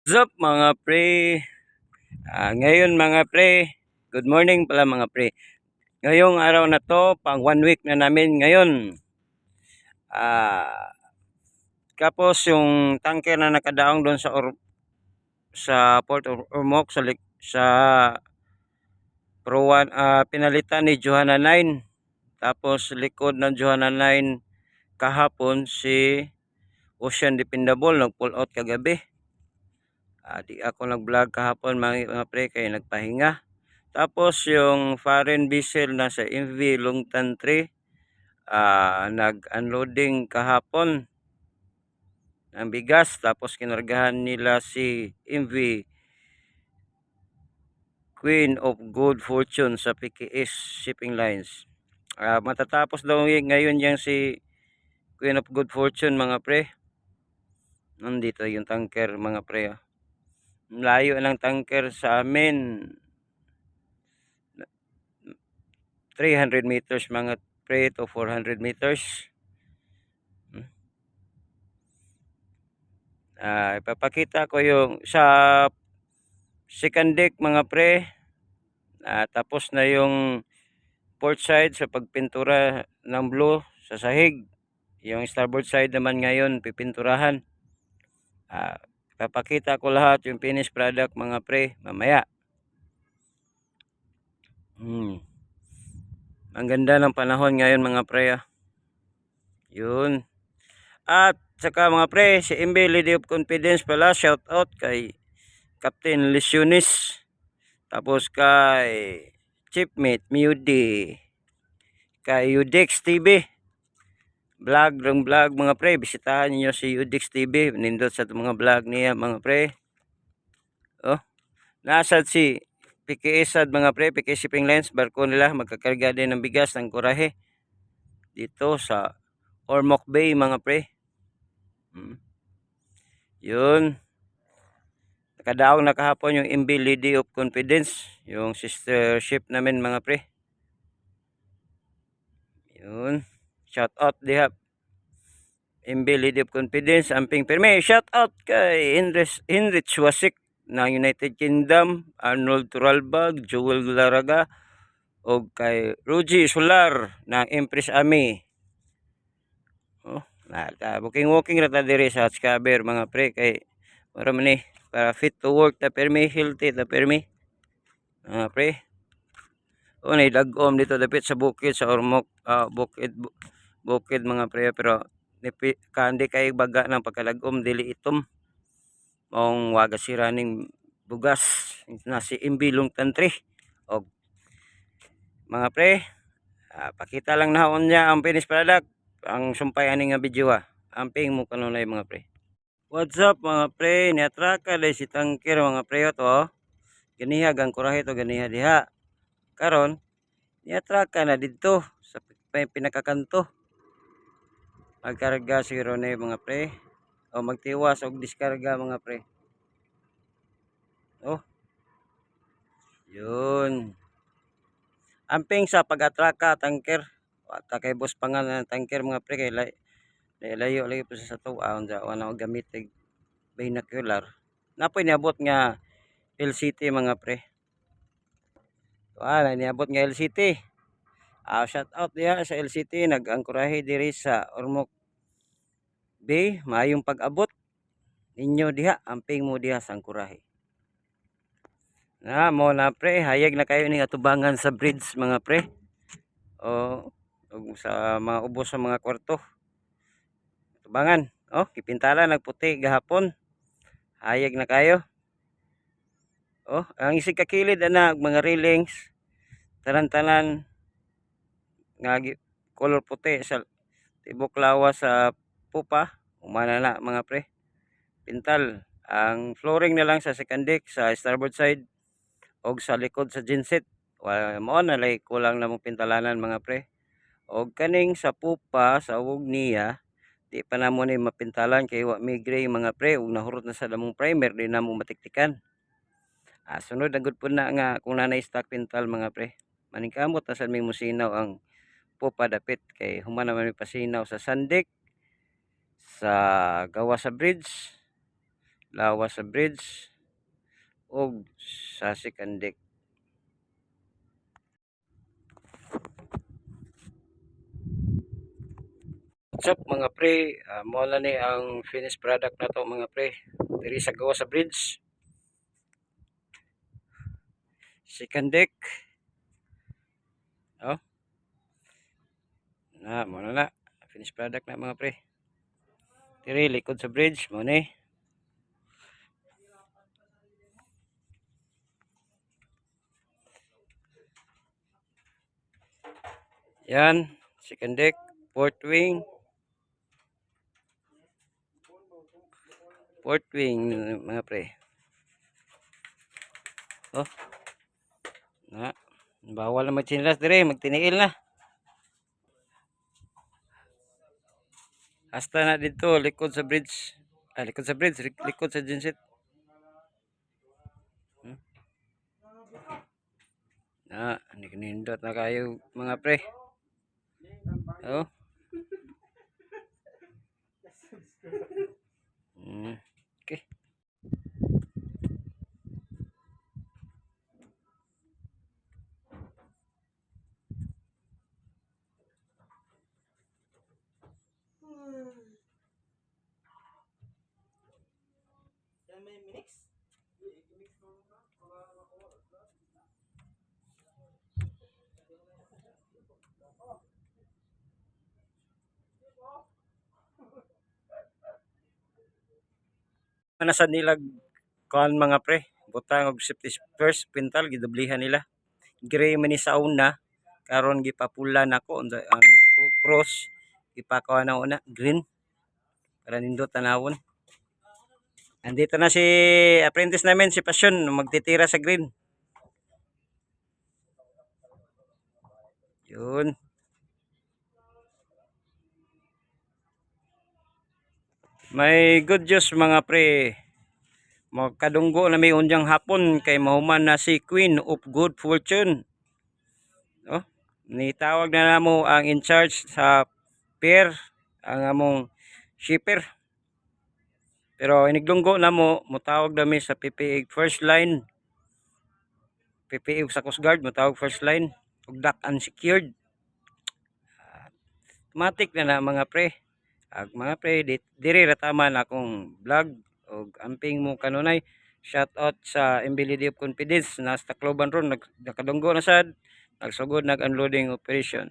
What's up mga pre? Ngayon mga pre, good morning pala mga pre. Ngayong araw na to, pang 1 week na namin ngayon. Tapos yung tanker na nakadaong doon sa Port Ormoc sa Pro 1, pinalitan ni Johanna 9. Tapos likod ng Johanna 9 kahapon si Ocean Dependable nag-pull out kagabi. Di ako nag-vlog kahapon mga pre kaya nagpahinga. Tapos yung foreign vessel na sa MV Longtan 3 nag-unloading kahapon ng bigas, tapos kinargahan nila si MV Queen of Good Fortune sa PKS Shipping Lines. Matatapos daw ngayon yang si Queen of Good Fortune mga pre. Nandito yung tanker mga pre. Layo ng tanker sa amin. 300 meters mga pre to 400 meters. Ipapakita ko yung sa second deck mga pre. Tapos na yung port side sa pagpintura ng blue sa sahig. Yung starboard side naman ngayon pipinturahan. Ipapakita ko lahat yung finished product mga pre mamaya. Ang ganda ng panahon ngayon mga pre. Yun. At saka mga pre, si MB Lady of Confidence pala, shout out kay Captain Lesionis. Tapos kay Chipmate Mudi. Kay Udex TV. Vlog mga pre. Bisitahan niyo si Udex TV. Nindot sa mga vlog niya mga pre. Nasad si PKS mga pre, PKS Shipping Lines, barko nila magkakarga din ng bigas ng kurahe dito sa Ormoc Bay mga pre. Yun. Nakadaong nakahapon yung MB Lady of Confidence, yung sister ship namin mga pre. Yun. Shout out diha. MB Lady of Confidence, Amping Perme. Shout out kay Heinrich Wasik ng United Kingdom, Arnold Turalbag, Joel Laraga, o kay Ruji Solar ng Empress Ami. Walking rata diri sa Hatskaber mga pre kay marami ni para fit to work ta permi, healthy ta permi. Pre. Nay dagom dito dapit sa bukid sa Ormoc, bukid mga pre, pero kandi kay baga ng pagkalagom dili itom. Mong waga siraning bugas na si Imbilong Tantri. Og mga pre, pakita lang nahon niya ang finished product, ang sumpay ani nga video amping mo kanunay mga pre. What's up mga pre, niatraka dahil si tanker mga pre to. Ganiha gang kurahe to ganiha diha. Karon niatraka na dito sa pinakakanto. Magkarga si Rone mga pre. O magtiwas og diskarga mga pre. Yun. Amping sa pag-atraka tanker. Wata kay boss pangan ng tanker mga pre kay layo lagi po sa tuwa unsa wala og gamit binocular. Napoy niabot nga LCT mga pre. Niabot nga LCT. Shout out diha sa LCT, nag-angkurahe diri sa Ormoc Bay. Maayong pag-abot ninyo diha, amping mo diha sa angkurahe. Mo na pre, hayag na kayo ning atubangan sa bridge mga pre. Sa mga ubos sa mga kwarto. Atubangan. Kipintala nagputi gahapon. Hayag na kayo. Ang isig kakilid ana mga railings. Tanan-tanan nga color puti sa tibok lawas sa pupa. Umana na mga pre. Pintal. Ang flooring na lang sa second deck sa starboard side og sa likod sa genset. Mao na lay kulang na mong pintalanan mga pre. Og kaning sa pupa sa uwog niya di pa namo ni mapintalan kay wa may gray mga pre, ug nahurot na sa damong primer di namo matiktikan. Sunod na gud po na nga kung nanay stock pintal mga pre. Maningkamot na sad may musinaw ang pupa dapit kay human naman may pasinaw sa sandik, sa gawa sa bridge, lawas sa bridge ug sa second deck. What's up mga pre, mo na ni ang finished product na to mga pre, diri sa gawa sa bridge, second deck. Oh, mo na finished product na mga pre, diri likod sa bridge mo ni. Yan, second deck, port wing mga pre. Oh, bawal na magchinilas dire, magtiniil na. Hasta na dito likod sa bridge. Likod sa bridge, likod sa genset. Nindot na kayo mga pre. Oh. Okay. Nasa nilag kuan mga pre, butang og safety first pintal gidublihan nila. Gray man ni sa una, karon gipapula nako ang cross ipakuha na una green para nindot tanawon. Andito na si apprentice namin si Passion magtitira sa green. Yun. May good news mga pre. Magkadunggo na may unjang hapon kay mahuman na si Queen of Good Fortune. Oh, nitawag na namo ang in charge sa pair, ang among shipper. Pero iniglunggo na mo, mutawag nami sa PPA first line. PPA sa Coast Guard, mutawag first line. Ug dock unsecured. Matik na mga pre. Mga pre, diri rataman akong vlog og amping mo kanunay. Shout out sa Embility of Confidence na sa Tacloban ron, nakadunggo na sad, nagsugod nag-unloading operation.